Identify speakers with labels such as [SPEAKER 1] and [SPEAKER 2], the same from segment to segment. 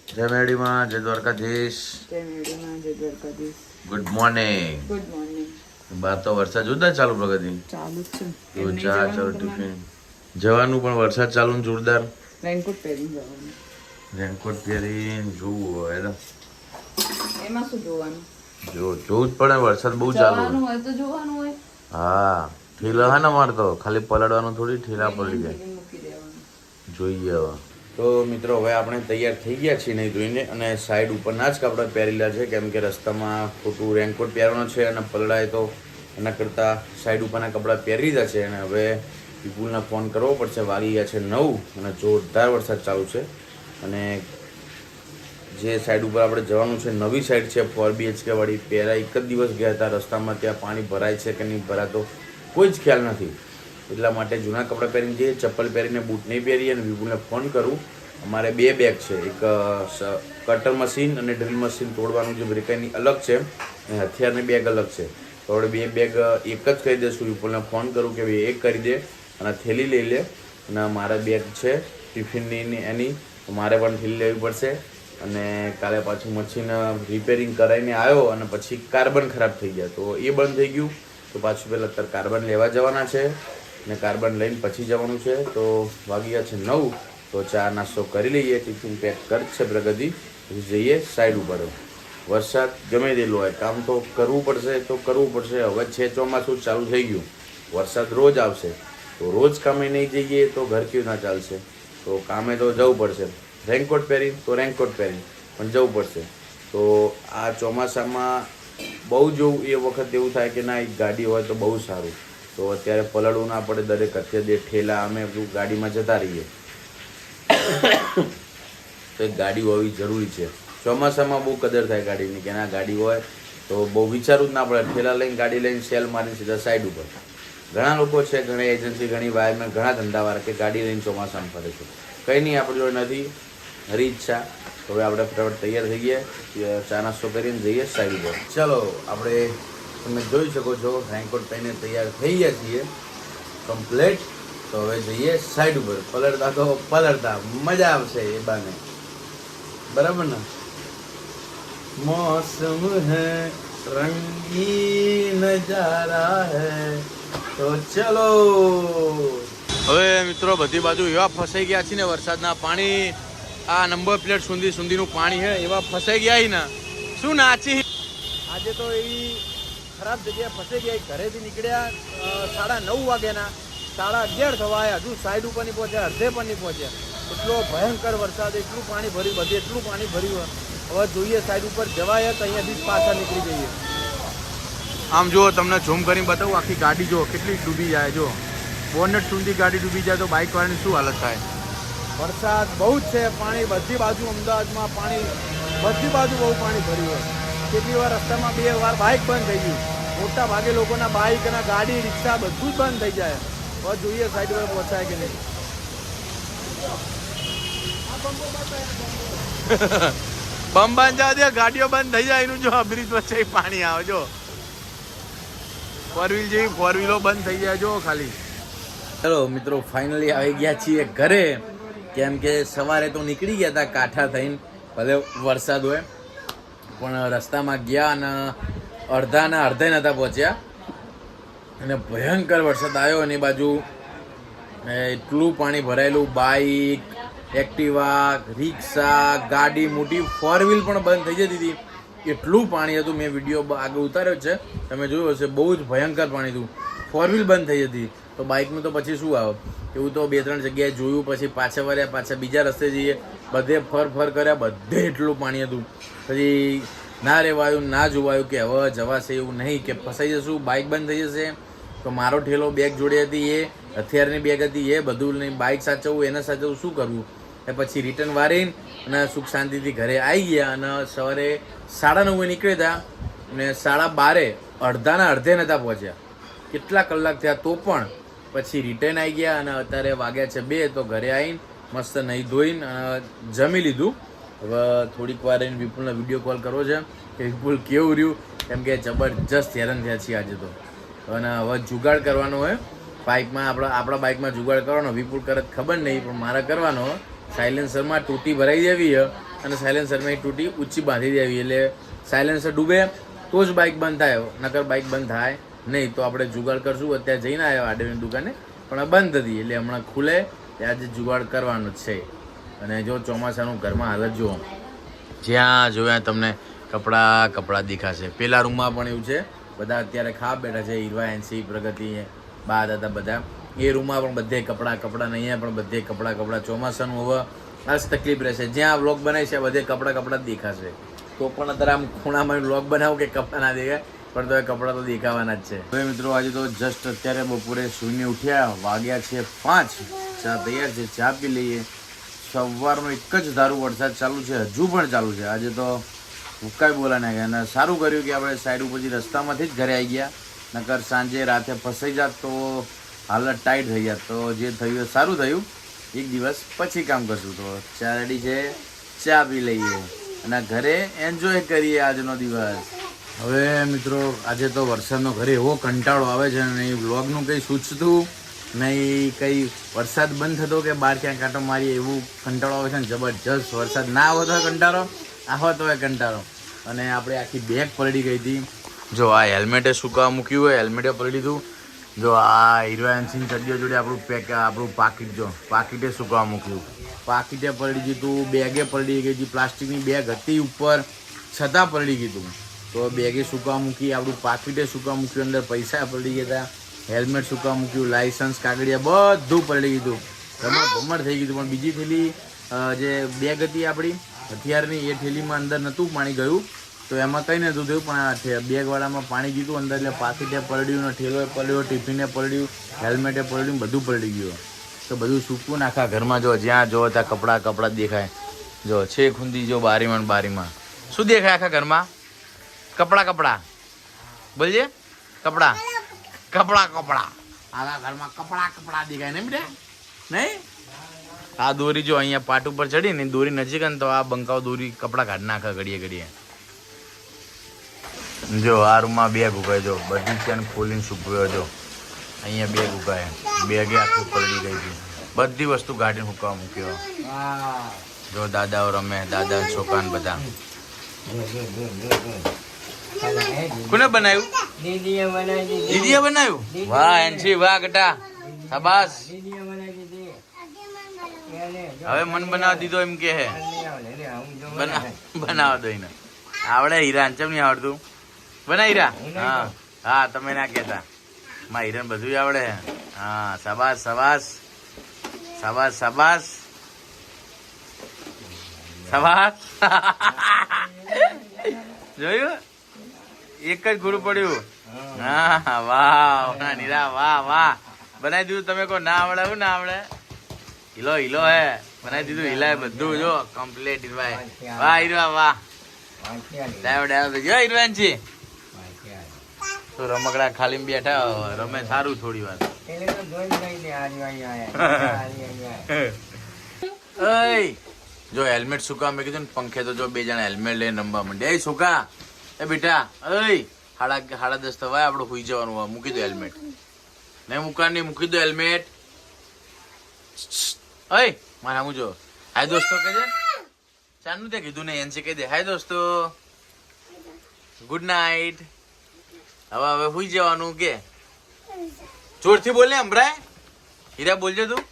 [SPEAKER 1] જય મેડીમાં, જય Dwarkadhish. Good morning.
[SPEAKER 2] Good morning.
[SPEAKER 1] બહાર તો વરસાદ જોરદાર ચાલુ પ્રગતિ.
[SPEAKER 2] ચાલુ જ છે.
[SPEAKER 1] તો ચા ચાલો ટિફિન જવાનું પણ વરસાદ ચાલુ ને જોરદાર.
[SPEAKER 2] રેનકોટ પહેરીને જવાનું.
[SPEAKER 1] રેનકોટ પહેરીને જોવું હોય
[SPEAKER 2] એમાં શું જોવાનું?
[SPEAKER 1] જોવું જ પડે, વરસાદ બહુ ચાલુ
[SPEAKER 2] જવાનું હોય તો જોવાનું હોય.
[SPEAKER 1] હા, ઠેલા હા ને મારતો ખાલી પલળવાનું થોડી ઠેલા પડી જાય.
[SPEAKER 2] મૂકી દેવાનું.
[SPEAKER 1] જોઈએ હવે. તો મિત્રો હવે આપણે તૈયાર થઈ ગયા છીએ નહીં ધોઈને, અને સાઈડ ઉપરના જ કપડાં પહેરેલા છે કેમ કે રસ્તામાં ખોટું રેનકોટ પહેરવાનો છે અને પલળાય તો એના કરતાં સાઈડ ઉપરના કપડાં પહેરી દીધા છે. અને હવે વિપુલને ફોન કરવો પડશે. વાગી ગયા છે 9 અને જોરદાર વરસાદ ચાલુ છે. અને જે સાઈડ ઉપર આપણે જવાનું છે નવી સાઈડ છે 4 BHK વાળી. પહેલાં એક જ દિવસ ગયા હતા, રસ્તામાં ત્યાં પાણી ભરાય છે કે નહીં ભરાતો કોઈ જ ખ્યાલ નથી. એટલા માટે જૂના કપડાં પહેરીને જઈએ, ચપ્પલ પહેરીને બૂટ નહીં પહેરીએ. અને વિપુલને ફોન કરું. અમારે 2 બેગ છે, એક કટર મશીન અને ડ્રીલ મશીન તોડવાનું જે બ્રેકાઈની અલગ છે અને હથિયારની બેગ અલગ છે. તો આપણે 2 બેગ એક જ કરી દઈશું. વિપુલને ફોન કરું કે ભાઈ એક કરી દે અને થેલી લઈ લે. અને મારા બેગ છે ટિફિનની એની, તો મારે પણ થેલી લેવી પડશે. અને કાલે પાછું મશીન રિપેરિંગ કરાવીને આવ્યો અને પછી કાર્બન ખરાબ થઈ ગયા, તો એ બંધ થઈ ગયું. તો પાછું પહેલાં અત્યારે કાર્બન લેવા જવાના છે ને કાર્બન લઈને પછી જવાનું છે. તો વાગી ગયા છે 9, તો ચા નાસ્તો કરી લઈએ, ટિફિન પેક કરશે પ્રગતિ, પછી જઈએ સાઈડ ઉપર. વરસાદ ગમે તેલો હોય, કામ તો કરવું પડશે તો કરવું પડશે. હવે છે ચોમાસું ચાલુ થઈ ગયું, વરસાદ રોજ આવશે, તો રોજ કામે નહીં જઈએ તો ઘર કેવું ના ચાલશે. તો કામે તો જવું પડશે. રેનકોટ પહેરી તો રેનકોટ પહેરી પણ જવું પડશે. તો આ ચોમાસામાં બહુ જોવું એ વખત એવું થાય કે ના એક ગાડી હોય તો બહુ સારું. તો અત્યારે પલળવું ના પડે, દરેક અત્યારે ઠેલા અમે ગાડીમાં જતા રહીએ. તો એક ગાડી હોવી જરૂરી છે. ચોમાસામાં બહુ કદર થાય ગાડીની કે ના ગાડી હોય તો બહુ વિચારવું જ ના પડે. ઠેલા લઈને ગાડી લઈને સેલ મારીને સીધા સાઈડ ઉપર. ઘણા લોકો છે, ઘણી એજન્સી, ઘણી વાયરમેન, ઘણા ધંધાવાળા કે ગાડી લઈને ચોમાસામાં ફરે છે. કંઈ નહીં, આપણે જોડે નથી, હરી ઈચ્છા. તો હવે આપણે ફટાફટ તૈયાર થઈ ગયા, ચા નાસ્તો કરીને જઈએ સાઈડ ઉપર. ચાલો, આપણે તમે જોઈ શકો છો રેનકોટ પહેરીને તૈયાર થઈ ગયા છીએ કમ્પ્લેટ. તો હવે જઈએ સાઈડ ઉપર. પલળતા તો પલળતા મજા આવશે એ બાને, બરાબર ને? મોસમ હૈ રંગીન નજારા હૈ, તો ચલો. હવે મિત્રો બધી બાજુ એવા ફસાઈ ગયા છે ને વરસાદના પાણી, આ નંબર પ્લેટ સુધીનું પાણી છે, એવા ફસાઈ ગયા ને શું નાચી. આજે તો એવી ખરાબ જગ્યાએ ફસાઈ ગયા. ઘરેથી નીકળ્યા 9:30 વાગ્યાના, 11:30 થવાય, હજુ સાઈડ ઉપર નહીં પહોંચ્યા, અડધે પણ નહીં પહોંચ્યા. એટલો ભયંકર વરસાદ, એટલું પાણી ભર્યું, બધે એટલું પાણી ભર્યું. હવે જોઈએ સાઈડ ઉપર જવાય તો અહીંયાથી પાછા નીકળી જઈએ. આમ જુઓ, તમને ઝૂમ કરીને બતાવું, આખી ગાડી જુઓ કેટલી ડૂબી જાય. જો બોનેટ સુધી ગાડી ડૂબી જાય તો બાઇક વાળાની શું હાલત થાય. વરસાદ બહુ જ છે, પાણી બધી બાજુ, અમદાવાદમાં પાણી બધી બાજુ બહુ પાણી ભર્યું હોય. કેટલી વાર રસ્તામાં 2 વાર બાઇક બંધ થઈ ગયું. મોટા ભાગે લોકોના બાઇક અને ગાડી, રિક્ષા બધું જ બંધ થઈ જાય. હવે જોઈએ સાઈડ પર પહોંચાય કે નહીં. બંધ જવા દે, ગાડીઓ બંધ થઈ જાય એનું જો બ્રિજ વચ્ચે પાણી આવે. જો 4 વ્હીલ જેવી 4 વ્હીલો બંધ થઈ જાય જો ખાલી. ચલો મિત્રો, ફાઇનલી આવી ગયા છીએ ઘરે. કેમ કે સવારે તો નીકળી ગયા હતા કાંઠા થઈને, ભલે વરસાદ હોય પણ રસ્તામાં ગયા અને અડધે નહોતા પહોંચ્યા. અને ભયંકર વરસાદ આવ્યો. એની બાજુ એટલું પાણી ભરાયેલું, બાઇક, એક્ટિવા, રિક્ષા, ગાડી, મોટી 4 વ્હીલ પણ બંધ થઈ જતી હતી. એટલું પાણી હતું. મેં વિડીયો આગળ ઉતાર્યો છે, તમે જોયું હશે. બહુ જ ભયંકર પાણી હતું. 4 વ્હીલ બંધ થઈ જતી. તો બાઇકનું તો પછી શું આવે, એવું તો 2-3 જગ્યાએ જોયું. પછી પાછા વળ્યા, પાછા બીજા રસ્તે જઈએ, બધે ફર કર્યા, બધે એટલું પાણી હતું. પછી ના રહેવાયું, ના જોવાયું કે હવે જવાશે એવું નહીં, કે ફસાઈ જશું, બાઇક બંધ થઈ જશે. તો મારો ઠેલો બેગ જોડે હતી, એ હથિયારની બેગ હતી, એ બધું નહીં, બાઇક સાચવવું, એને સાચવવું, શું કરવું. એ પછી રિટર્ન વારીને અને સુખ શાંતિથી ઘરે આવી ગયા. અને સવારે 9:30 નીકળ્યા હતા અને 12:30 અડધે નહોતા પહોંચ્યા. કેટલા કલાક થયા તો પણ પછી રિટર્ન આવી ગયા. અને અત્યારે વાગ્યા છે 2, તો ઘરે આવીને મસ્ત નહીં ધોઈને જમી લીધું. હવે થોડીક વાર એને વિપુલને વિડીયો કોલ કરવો છે કે વિપુલ કેવું રહ્યું, કેમ કે જબરજસ્ત હેરાન થયા છીએ આજે તો. અને હવે જુગાડ કરવાનો હોય બાઇકમાં, આપણા બાઇકમાં જુગાડ કરવાનો. વિપુલ કરે ખબર નહીં પણ મારે કરવાનો. સાયલેન્સરમાં તૂટી ભરાઈ દેવી અને સાયલેન્સરમાં તૂટી ઊંચી બાંધી દેવી, એટલે સાયલેન્સર ડૂબે તો જ બાઇક બંધ થાય, નકર બાઇક બંધ થાય નહીં. તો આપણે જુગાડ કરશું. અત્યારે જઈને આવ્યા આડેની દુકાને, પણ આ બંધ હતી, એટલે હમણાં ખુલે ત્યાં જ જુગાડ કરવાનું જ છે. અને જો ચોમાસાનું ઘરમાં હાલત જુઓ, જ્યાં જોયા તમને કપડાં દેખાશે. પેલા રૂમમાં પણ એવું છે, બધા અત્યારે ખાવા બેઠા છે, હીરવા, એનસી, પ્રગતિ, બા દાદા બધા. એ રૂમમાં પણ બધે કપડાં ને અહીંયા પણ બધે કપડાં. ચોમાસાનું હવે આ જ તકલીફ રહેશે. જ્યાં વ્લોગ બનાવી છે બધે કપડાં જ દેખાશે. તો પણ અત્યારે આમ ખૂણામાં વ્લોગ બનાવું કે કપડાં ના દેખાય, પણ તો એ કપડાં તો દેખાવાના જ છે. હવે મિત્રો આજે તો જસ્ટ અત્યારે બપોરે સૂઈને ઉઠ્યા, વાગ્યા છે 5, ચા તૈયાર છે, ચા પી લઈએ. સવારનો એક જ ધારું વરસાદ ચાલુ છે, હજુ પણ ચાલુ છે. આજે તો હુક્કાઈ બોલા ના ગયા, અને સારું કર્યું કે આપણે સાઈડ ઉપરથી રસ્તામાંથી જ ઘરે આવી ગયા, નકર સાંજે રાતે ફસાઈ જાત તો હાલત ટાઈટ થઈ જાત. તો જે થયું એ સારું થયું. એક દિવસ પછી કામ કરશું. તો ચા રેડી છે, ચા પી લઈએ અને ઘરે એન્જોય કરીએ આજનો દિવસ. હવે મિત્રો આજે તો વરસાદનો ઘરે એવો કંટાળો આવે છે, નહીં વ્લોગનું કંઈ સૂચતું નહીં, કંઈ વરસાદ બંધ થતો કે બહાર ક્યાંક કાંટો મારીએ, એવું કંટાળો આવે છે ને જબરજસ્ત. વરસાદ ના આવે તો કંટાળો, આવો તો એ કંટાળો. અને આપણે આખી બેગ પલળી ગઈ હતી. જો આ હેલ્મેટે સુકાવા મૂક્યું હોય, હેલ્મેટે પલળી દીધું. જો આ હીરોએન્સીની ચડ્ડીઓ જોડે આપણું પાકીટ, જો પાકીટે સુકાવા મૂક્યું, પાકીટે પલળી દીધું, બેગે પલળી ગઈ હતી. પ્લાસ્ટિકની બેગ હતી ઉપર, છતાં પલળી ગયું. તો બેગે સુકાવા મૂકી, આપણું પાકીટે સુકાવા મૂક્યું, અંદર પૈસા પલળી ગયા હતા, હેલ્મેટ સુકાવા મૂક્યું, લાયસન્સ, કાગળિયા બધું પલળી ગયું. ભમર થઈ ગયું. પણ બીજી થેલી જે બેગ હતી આપણી હથિયારની, એ થેલીમાં અંદર નહોતું પાણી ગયું, તો એમાં કંઈ નહોતું થયું. પણ આ બેગવાળામાં પાણી ગયું અંદર, એટલે પાકીટે પલળ્યું, ને ઠેલોએ પલળ્યો, ટિફિને પલળ્યું, હેલ્મેટે પલળ્યું, બધું પલળી ગયું. તો બધું સૂકવું નાખા ઘરમાં. જો જ્યાં જો ત્યાં કપડાં જ દેખાય. જો છે ખૂંદી, જો બારીમાં શું દેખાય આખા ઘરમાં? કપડાં બોલજે, કપડાં આખા ઘરમાં કપડાં દેખાય ને બેટા, નહીં? આ દોરી જો અહીંયા પાટ ઉપર ચડી ને, દોરી નજીક ને તો આ બંકાવ દોરી કપડાં કાઢી નાખે ઘડીએ. જો આ રૂમમાં બેગ ઉગાય, જો બધી ત્યાં ખોલીને સૂકવ્યો. જો અહીંયા બેગ ઉગાય, બેગે આખી પલળી ગઈ હતી. બધી વસ્તુ ગાડીને સુકાવા મૂક્યો. જો દાદાઓ રમે, દાદા છોકરાને બધા. કોને બનાવ્યું? દીદીએ બનાવ્યું. વાહ એનસી, વાહ ગટા, શાબાશ. હવે મન બનાવવા દીધો એમ કે હે, બનાવવા દો એને. આવડે હીરા? ચમ નહીં આવડતું? બના હીરા? હા તમે ના કહેતા, માં હીરાને બધું આવડે. હા શાબાશ. જોયું? એક જ ગુરુ પડ્યું. હા વાહ નીરા, વાહ. બનાવી દીધું. તમે કહો ના આવડે? એવું ના આવડે? હિલો હે બનાવી દીધું. હિલાય બધું જો કમ્પ્લીટ. હીરવાય, વાહ હીરવા, વાહ. જો હીરવાન છે તો રમકડા ખાલી બેઠા રમે, સારું થોડી વાર. જો હેલ્મેટ સુકા મેં કીધું ને, પંખે તો જો 2 જણા હેલ્મેટ લઈને રમવા માંડ્યા. સુકા એ બેટા, સાડા 10 થવાય, આપણે સુઈ જવાનું હોય. મૂકી દો હેલ્મેટ. નહીં મૂકી દો હેલ્મેટ. મારે હું જો હાય દોસ્તો કહે છે. ચાનું તે કીધું ને, એનસી કહી દે હાય દોસ્તો, ગુડ નાઇટ. હવે સુઈ જવાનું કે જોરથી બોલ ને, સંભળાય? હીરા બોલજો તું.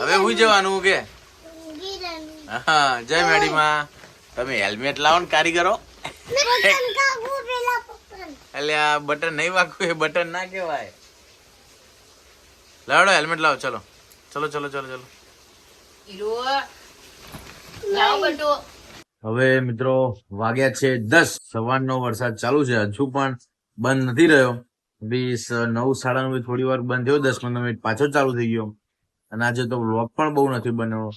[SPEAKER 1] હવે સુઈ જવાનું કે? હા જય મેડીમાં. તમે હેલ્મેટ લાવો ને કારીગરો. એટલે આ બટન નહીં વાગવું, એ બટન ના કહેવાય. લાવડો હેલ્મેટ લાવો. ચલો. હવે મિત્રો વાગ્યા છે 10. સવારનો વરસાદ ચાલુ છે, હજુ પણ બંધ નથી રહ્યો. 9, 9:30 થોડી વાર બંધ થયો, 10-15 મિનિટ પાછો ચાલુ થઈ ગયો. અને આજે તો વ્લોગ પણ બહુ નથી બન્યો.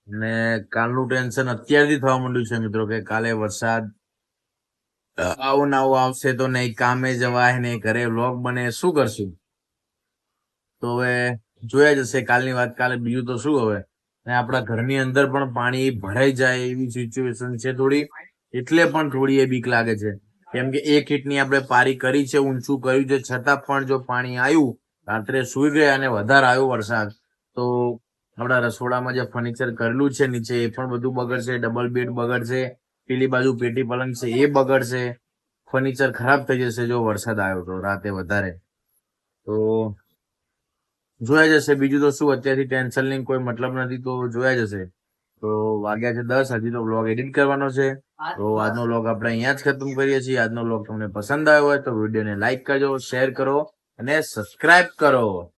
[SPEAKER 1] ને કાલનું ટેન્શન અત્યારથી થવા માંડ્યું છે મિત્રો, કે કાલે વરસાદ આવો આવશે તો નહીં કામે જવાય, નહીં ઘરે વ્લોગ બને, શું કરશું? તો હવે જોયા જશે કાલની વાત. કાલે બીજું તો શું હવે. ને આપણા ઘરની અંદર પણ પાણી ભરાઈ જાય એવી સિચ્યુએશન છે થોડી, એટલે પણ થોડી એ બીક લાગે છે. કેમ કે 1 ઇંચની આપણે પારી કરી છે, ઊંચું કર્યું છે, છતાં પણ જો પાણી આવ્યું, રાત્રે સુઈ ગયા અને વધારે આવ્યો વરસાદ, તો આપણા રસોડામાં જે ફર્નિચર કરેલું છે નીચે એ પણ બધું બગડશે, ડબલ બેડ બગડશે, પેલી બાજુ પેટી પલંગ છે એ બગડશે, ફર્નિચર ખરાબ થઈ જશે જો વરસાદ આવ્યો તો રાતે વધારે તો જોયા જશે. બીજું તો શું, અત્યારથી ટેન્શન લઈને કોઈ મતલબ નથી, તો જોયા જશે. તો વાગ્યા છે 10, હજી તો વ્લોગ એડિટ કરવાનો છે. તો આજનો વ્લોગ આપણે અહીંયા જ ખતમ કરીએ છીએ. આજનો વ્લોગ તમને પસંદ આવ્યો હોય તો વિડીયોને લાઈક કરજો, શેર કરો અને સબસ્ક્રાઇબ કરો.